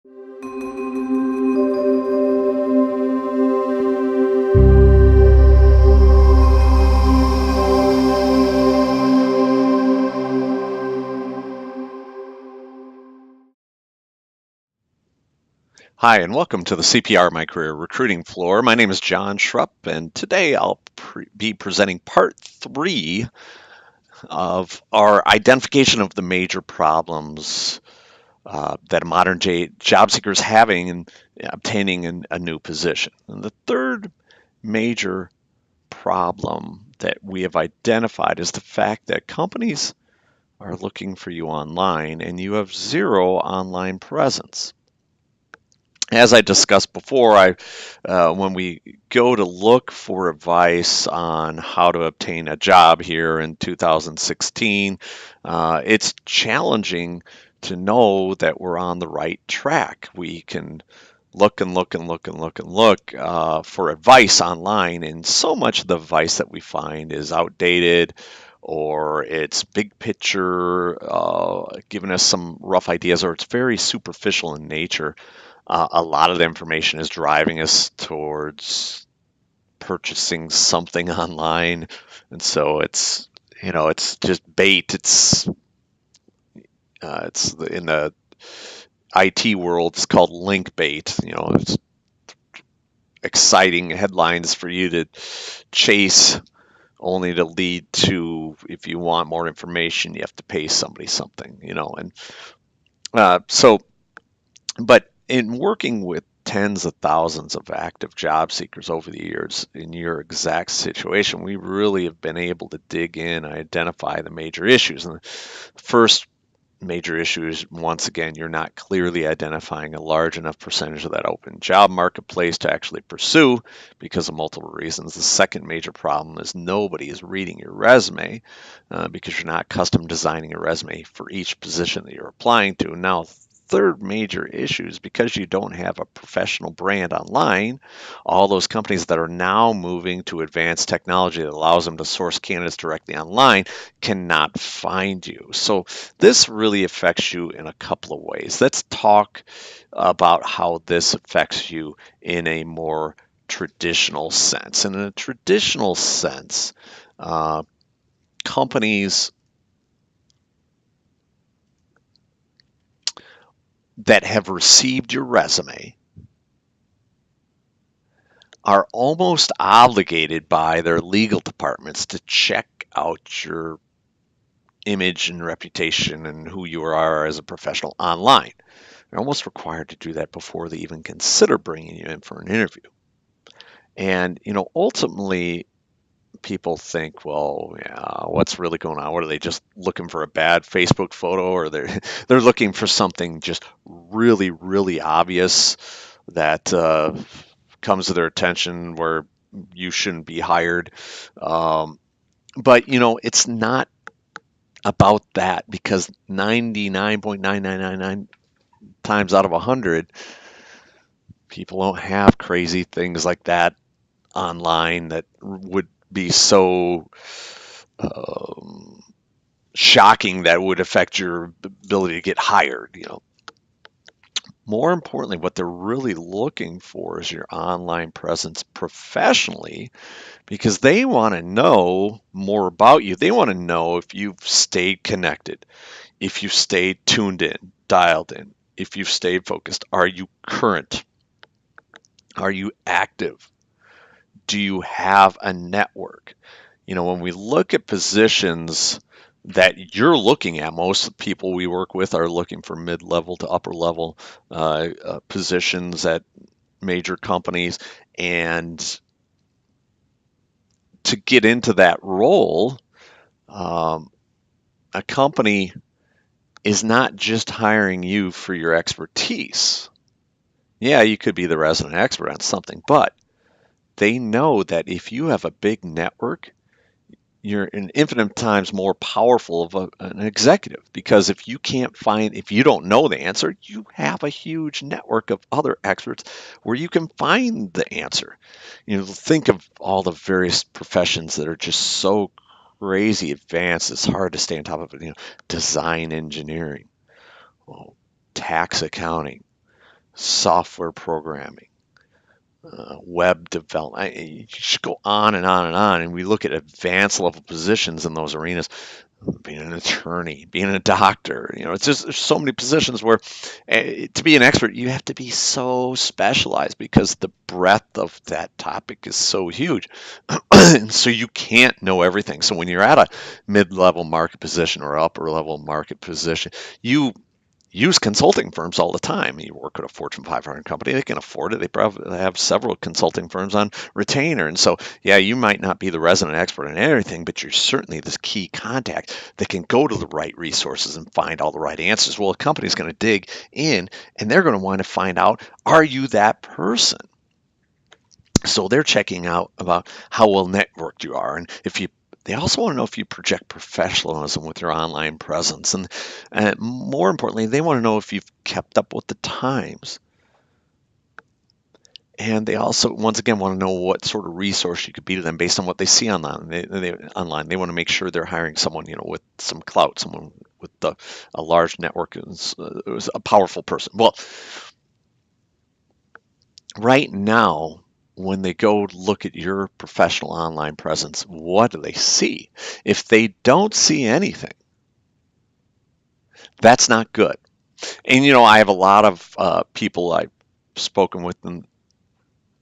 Hi, and welcome to the CPR My Career Recruiting Floor. My name is John Schrupp, and today I'll be presenting part 3 of our identification of the major problems that a modern day job seeker is having in obtaining a new position. And the third major problem that we have identified is the fact that companies are looking for you online and you have zero online presence. As I discussed before, when we go to look for advice on how to obtain a job here in 2016, it's challenging to know that we're on the right track. We can look and look and look and look and look for advice online, and so much of the advice that we find is outdated or it's big picture, giving us some rough ideas, or it's very superficial in nature. A lot of the information is driving us towards purchasing something online, and so it's just bait. It's in the IT world, it's called link bait. It's exciting headlines for you to chase, only to lead to, if you want more information, you have to pay somebody something. And so. But in working with tens of thousands of active job seekers over the years in your exact situation, we really have been able to dig in and identify the major issues. And the first major issue is, once again, you're not clearly identifying a large enough percentage of that open job marketplace to actually pursue because of multiple reasons. The second major problem is nobody is reading your resume because you're not custom designing a resume for each position that you're applying to. Now, third major issue is because you don't have a professional brand online, all those companies that are now moving to advanced technology that allows them to source candidates directly online cannot find you. So this really affects you in a couple of ways. Let's talk about how this affects you in a more traditional sense. And in a traditional sense, companies that have received your resume are almost obligated by their legal departments to check out your image and reputation and who you are as a professional online. They're almost required to do that before they even consider bringing you in for an interview. And, ultimately, people think, well, yeah, what's really going on? What are they just looking for, a bad Facebook photo, or they're looking for something just really, really obvious that comes to their attention where you shouldn't be hired. But it's not about that, because 99.9999 times out of 100, people don't have crazy things like that online that would be so shocking that would affect your ability to get hired. More importantly, what they're really looking for is your online presence professionally, because they want to know more about you. They want to know if you've stayed connected, if you've stayed tuned in, dialed in, if you've stayed focused. Are you current? Are you active? Do you have a network? When we look at positions that you're looking at, most people we work with are looking for mid-level to upper-level positions at major companies. And to get into that role, a company is not just hiring you for your expertise. Yeah, you could be the resident expert on something, but they know that if you have a big network, you're an infinite times more powerful of an executive, because if you don't know the answer, you have a huge network of other experts where you can find the answer. Think of all the various professions that are just so crazy advanced, it's hard to stay on top of it. Design engineering, tax accounting, software programming, web development. You just go on and on and on. And we look at advanced level positions in those arenas, being an attorney, being a doctor. It's just there's so many positions where to be an expert, you have to be so specialized because the breadth of that topic is so huge. And so you can't know everything. So when you're at a mid-level market position or upper level market position, you use consulting firms all the time. You work at a Fortune 500 company, they can afford it. They probably have several consulting firms on retainer. And so, yeah, you might not be the resident expert in everything, but you're certainly this key contact that can go to the right resources and find all the right answers. Well, a company's going to dig in and they're going to want to find out, are you that person? So they're checking out about how well networked you are, and if you they also want to know if you project professionalism with your online presence, and more importantly, they want to know if you've kept up with the times. And they also, once again, want to know what sort of resource you could be to them based on what they see online. They want to make sure they're hiring someone, with some clout, someone with a large network, is a powerful person. Well, right now, when they go look at your professional online presence, what do they see? If they don't see anything, that's not good. And I have a lot of people I've spoken with them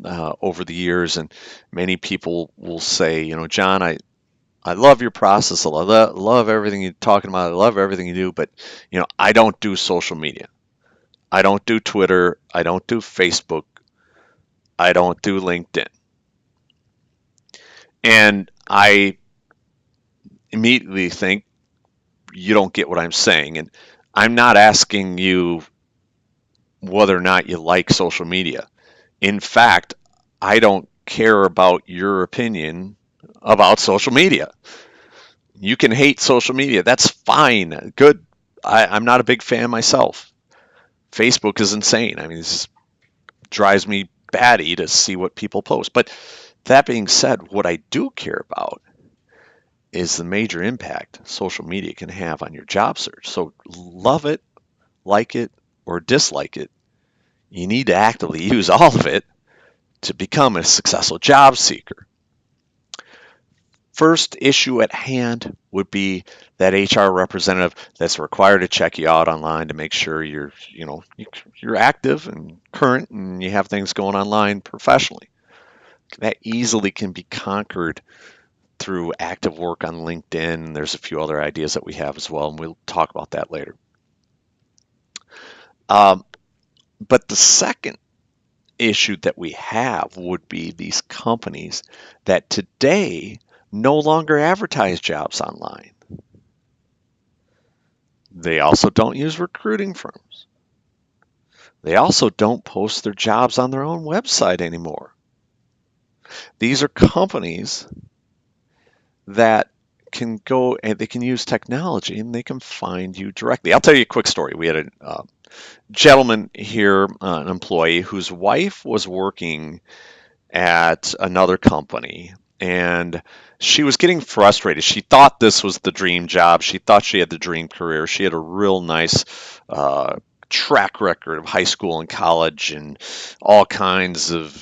over the years, and many people will say, John, I love your process. I love everything you're talking about. I love everything you do, but I don't do social media. I don't do Twitter. I don't do Facebook. I don't do LinkedIn. And I immediately think you don't get what I'm saying. And I'm not asking you whether or not you like social media. In fact, I don't care about your opinion about social media. You can hate social media. That's fine. Good. I'm not a big fan myself. Facebook is insane. I mean, this drives me batty to see what people post. But that being said, what I do care about is the major impact social media can have on your job search. So love it, like it, or dislike it. You need to actively use all of it to become a successful job seeker. First issue at hand would be that HR representative that's required to check you out online to make sure you're active and current and you have things going online professionally. That easily can be conquered through active work on LinkedIn. There's a few other ideas that we have as well, and we'll talk about that later. But the second issue that we have would be these companies that today no longer advertise jobs online. They also don't use recruiting firms. They also don't post their jobs on their own website anymore. These are companies that can go and they can use technology and they can find you directly. I'll tell you a quick story. We had a gentleman here, an employee whose wife was working at another company, and she was getting frustrated. She thought this was the dream job. She thought she had the dream career. She had a real nice track record of high school and college and all kinds of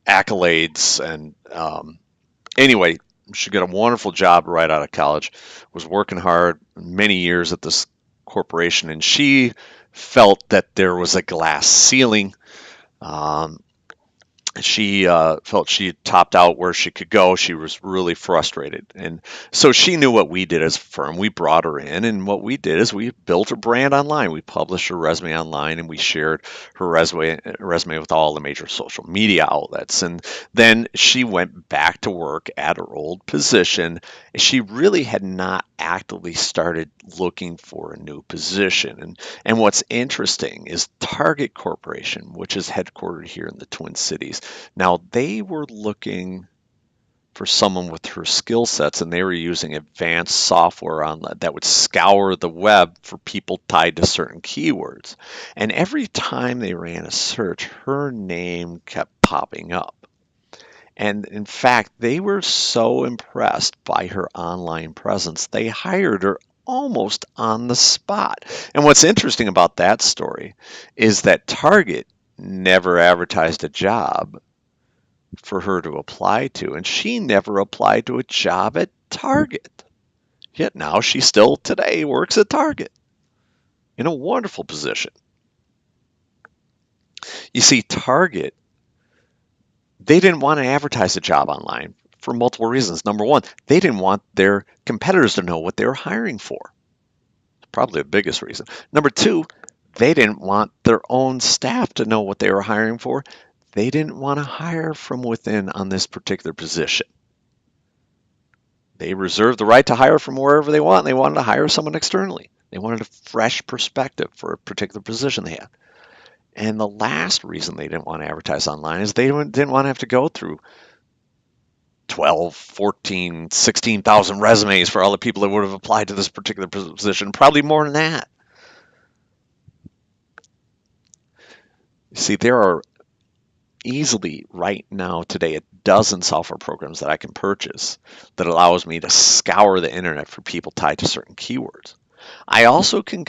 accolades. And anyway, she got a wonderful job right out of college, was working hard many years at this corporation, and she felt that there was a glass ceiling. Um, she felt she had topped out where she could go. She was really frustrated. And so she knew what we did as a firm. We brought her in, and what we did is we built her brand online. We published her resume online, and we shared her resume with all the major social media outlets. And then she went back to work at her old position. She really had not actively started looking for a new position. And what's interesting is Target Corporation, which is headquartered here in the Twin Cities. Now, they were looking for someone with her skill sets, and they were using advanced software that would scour the web for people tied to certain keywords. And every time they ran a search, her name kept popping up. And in fact, they were so impressed by her online presence, they hired her almost on the spot. And what's interesting about that story is that Target never advertised a job for her to apply to, and she never applied to a job at Target. Yet now she still today works at Target in a wonderful position. You see, Target, they didn't want to advertise a job online for multiple reasons. Number one, they didn't want their competitors to know what they were hiring for. Probably the biggest reason. Number two, they didn't want their own staff to know what they were hiring for. They didn't want to hire from within on this particular position. They reserved the right to hire from wherever they want. They wanted to hire someone externally. They wanted a fresh perspective for a particular position they had. And the last reason they didn't want to advertise online is they didn't want to have to go through 12, 14, 16,000 resumes for all the people that would have applied to this particular position, probably more than that. See, there are easily right now today a dozen software programs that I can purchase that allows me to scour the internet for people tied to certain keywords. I also can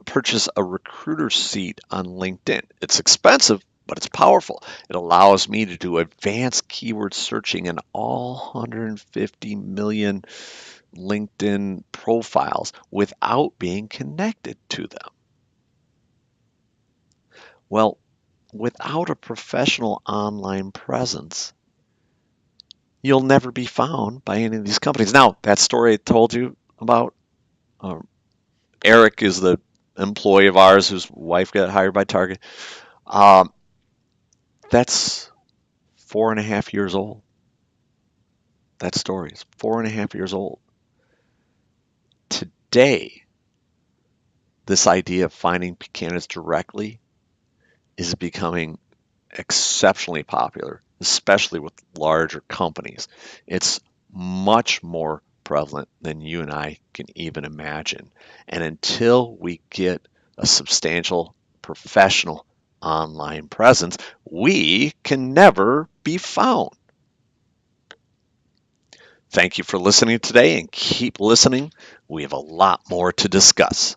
purchase a recruiter seat on LinkedIn. It's expensive, but it's powerful. It allows me to do advanced keyword searching in all 150 million LinkedIn profiles without being connected to them. Well, without a professional online presence, you'll never be found by any of these companies. Now, that story I told you about, uh, Eric is the employee of ours whose wife got hired by Target. Um, that's 4.5 years old. That story is 4.5 years old. Today, this idea of finding candidates directly is becoming exceptionally popular, especially with larger companies. It's much more prevalent than you and I can even imagine. And until we get a substantial professional online presence, we can never be found. Thank you for listening today and keep listening. We have a lot more to discuss.